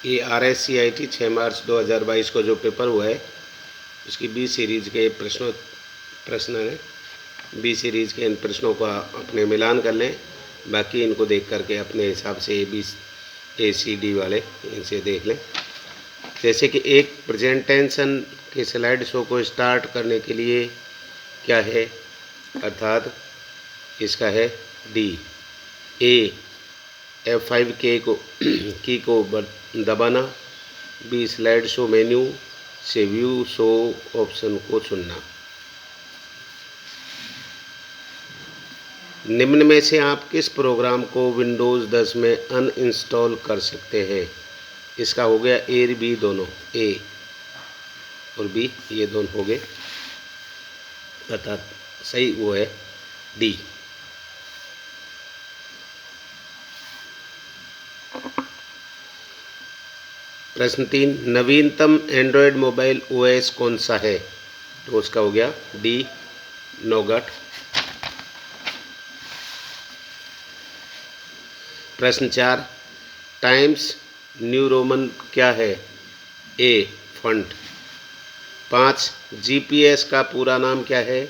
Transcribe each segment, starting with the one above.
ये RSCIT 6 मार्च 2022 को जो पेपर हुआ है उसकी बी सीरीज के प्रश्न हैं। बी सीरीज के इन प्रश्नों का अपने मिलान कर लें, बाकी इनको देख करके अपने हिसाब से ABCD वाले इनसे देख लें। जैसे कि एक प्रेजेंटेशन के स्लाइड शो को स्टार्ट करने के लिए क्या है, अर्थात इसका है डी। F5 की को दबाना। बी स्लाइड शो मेन्यू से व्यू शो ऑप्शन को चुनना। निम्न में से आप किस प्रोग्राम को विंडोज़ 10 में अनइंस्टॉल कर सकते हैं? इसका हो गया ए बी दोनों, ए और बी ये दोनों हो गए, अर्थात सही वो है डी। प्रश्न 3, नवीनतम एंड्रॉयड मोबाइल OS कौन सा है? तो उसका हो गया डी, नोगट। प्रश्न 4, टाइम्स न्यू रोमन क्या है? ए, फंट। 5, GPS का पूरा नाम क्या है?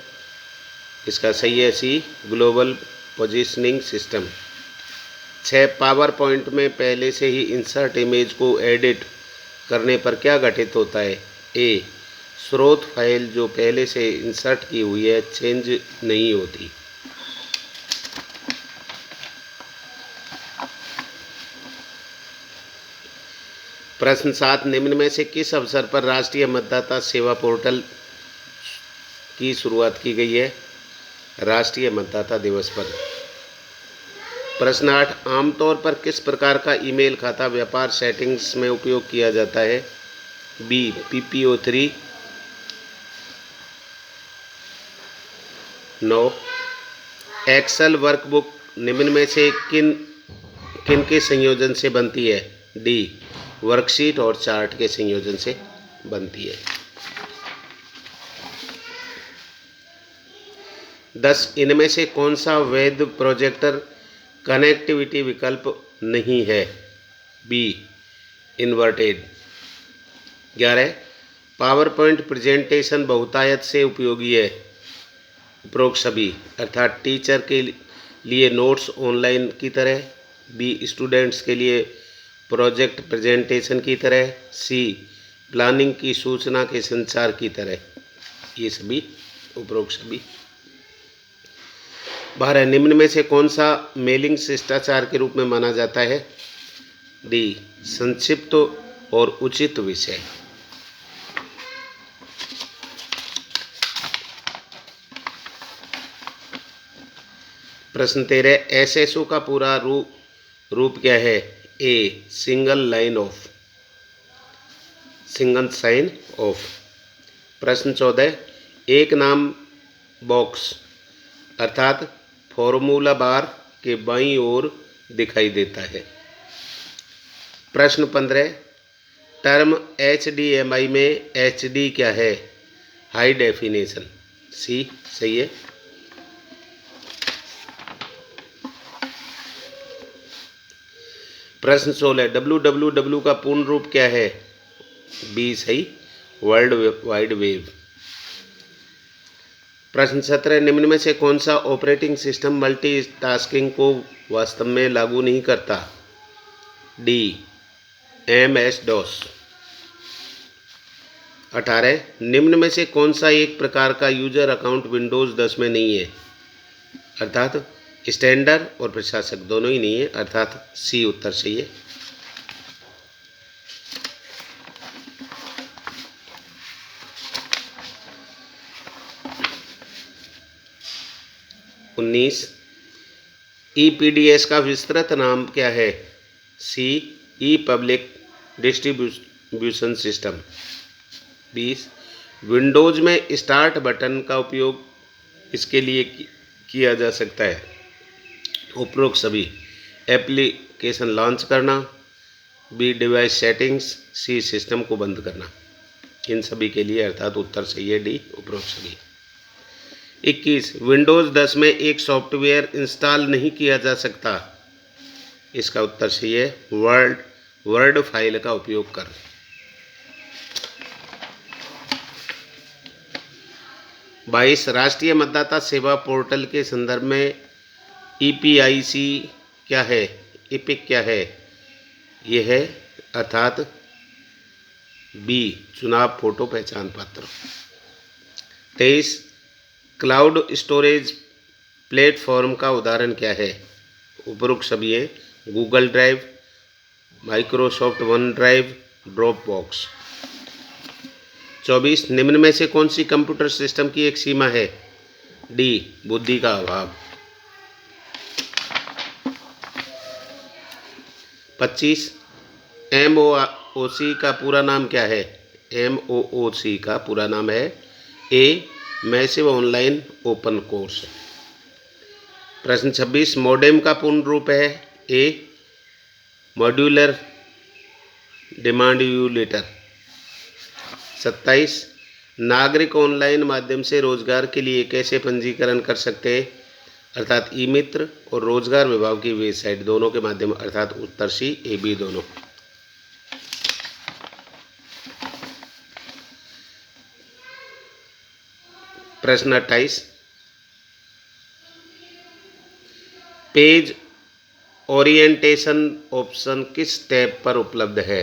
इसका सही है C, global positioning system. 6, PowerPoint में पहले से ही इंसर्ट इमेज को एडिट करने पर क्या घटित होता है? ए, स्रोत फाइल जो पहले से इंसर्ट की हुई है चेंज नहीं होती। प्रश्न 7, निम्न में से किस अवसर पर राष्ट्रीय मतदाता सेवा पोर्टल की शुरुआत की गई है? राष्ट्रीय मतदाता दिवस पर। प्रश्न 8, आमतौर पर किस प्रकार का ईमेल खाता व्यापार सेटिंग्स में उपयोग किया जाता है? B, PPO3। 9, एक्सेल वर्कबुक निम्न में से किन के संयोजन से बनती है? डी, वर्कशीट और चार्ट के संयोजन से बनती है। 10, इनमें से कौन सा वैध प्रोजेक्टर कनेक्टिविटी विकल्प नहीं है? B, inverted. 11, PowerPoint presentation बहुतायत से उपयोगी है। उपरोक्त सभी, अर्थात टीचर के लिए नोट्स ऑनलाइन की तरह, बी, स्टूडेंट्स के लिए प्रोजेक्ट प्रेजेंटेशन की तरह, सी, प्लानिंग की सूचना के संचार की तरह। ये सभी उपरोक्त सभी। 12, निम्न में से कौन सा मेलिंग शिष्टाचार के रूप में माना जाता है? डी, संक्षिप्त और उचित विषय। प्रश्न 13, SSO का पूरा रूप क्या है? ए, सिंगल साइन ऑफ। प्रश्न 14, एक नाम बॉक्स अर्थात फॉर्मूला बार के बाईं ओर दिखाई देता है। प्रश्न 15, टर्म HDMI में HD क्या है? High definition. सी, सही है। प्रश्न 16, WWW का पूर्ण रूप क्या है? बी, सही, वर्ल्ड वाइड वेब। प्रश्न 17, निम्न में से कौन सा ऑपरेटिंग सिस्टम मल्टीटास्किंग को वास्तव में लागू नहीं करता? D, MS-DOS। 18, निम्न में से कौन सा एक प्रकार का यूजर अकाउंट विंडोज़ 10 में नहीं है? अर्थात स्टैंडर्ड और प्रशासक दोनों ही नहीं है, अर्थात सी उत्तर सही है। उन्नीस, EPDS का विस्तृत नाम क्या है? सी, ई पब्लिक डिस्ट्रीब्यूशन सिस्टम। 20, विंडोज़ में स्टार्ट बटन का उपयोग इसके लिए किया जा सकता है। उपरोक्त सभी, एप्लीकेशन लॉन्च करना, बी, डिवाइस सेटिंग्स, सी, सिस्टम को बंद करना। इन सभी के लिए अर्थात उत्तर सही है डी, उपरोक्त सभी। 21, विंडोज़ 10 में एक सॉफ्टवेयर इंस्टॉल नहीं किया जा सकता। इसका उत्तर सही है, वर्ड वर्ड फाइल का उपयोग कर। 22 राष्ट्रीय मतदाता सेवा पोर्टल के संदर्भ में EPIC क्या है? इपिक क्या है? यह है अर्थात बी चुनाव फोटो पहचान पत्र। 23 क्लाउड स्टोरेज प्लेटफॉर्म का उदाहरण क्या है? उपरोक्त सभी है, Google drive, Microsoft one drive, drop box. 24 निम्न में से कौन सी कंप्यूटर सिस्टम की एक सीमा है? डी बुद्धि का अभाव। 25 MOOC का पूरा नाम क्या है? MOOC का पूरा नाम है a massive online open course. प्रश्न 26 मॉडेम का पूर्ण रूप है? ए मॉड्यूलर डिमांड यूलेटर। 27 नागरिक ऑनलाइन माध्यम से रोजगार के लिए कैसे पंजीकरण कर सकते हैं? अर्थात ई मित्र और रोजगार विभाग की वेबसाइट दोनों के माध्यम अर्थात उत्तर सी ए बी दोनों। प्रश्न 28 पेज ओरिएंटेशन ऑप्शन किस टैब पर उपलब्ध है?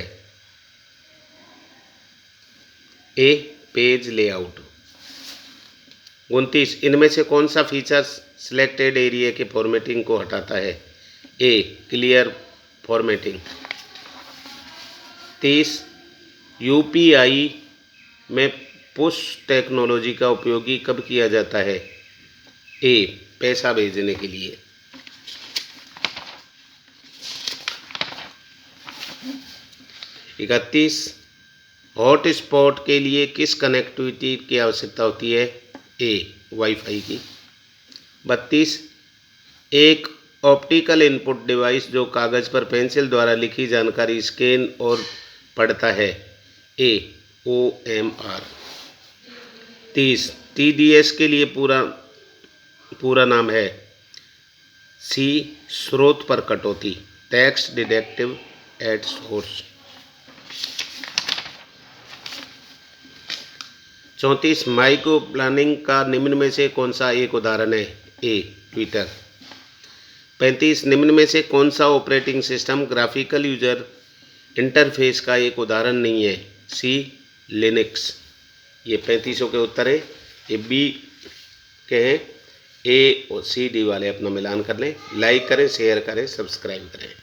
ए पेज लेआउट। 29 इनमें से कौन सा फीचर सिलेक्टेड एरिया के फॉर्मेटिंग को हटाता है? ए क्लियर फॉर्मेटिंग। 30 UPI में पुश टेक्नोलॉजी का उपयोगी कब किया जाता है? ए पैसा भेजने के लिए। 31 हॉटस्पॉट के लिए किस कनेक्टिविटी की आवश्यकता होती है? ए वाईफाई की। 32 एक ऑप्टिकल इनपुट डिवाइस जो कागज़ पर पेंसिल द्वारा लिखी जानकारी स्कैन और पढ़ता है? ए OMR। 30 TDS के लिए पूरा नाम है? सी स्रोत पर कटौती, tax deductive at source. 34 micro planning का निम्न में से कौन सा एक उदाहरण है? ए ट्विटर। 35 निम्न में से कौन सा operating system graphical user interface का एक उदाहरण नहीं है? सी लिनक्स। ये 35 के उत्तर है। ये बी के हैं। ए और सी डी वाले अपना मिलान कर लें। लाइक करें, शेयर करें, सब्सक्राइब करें।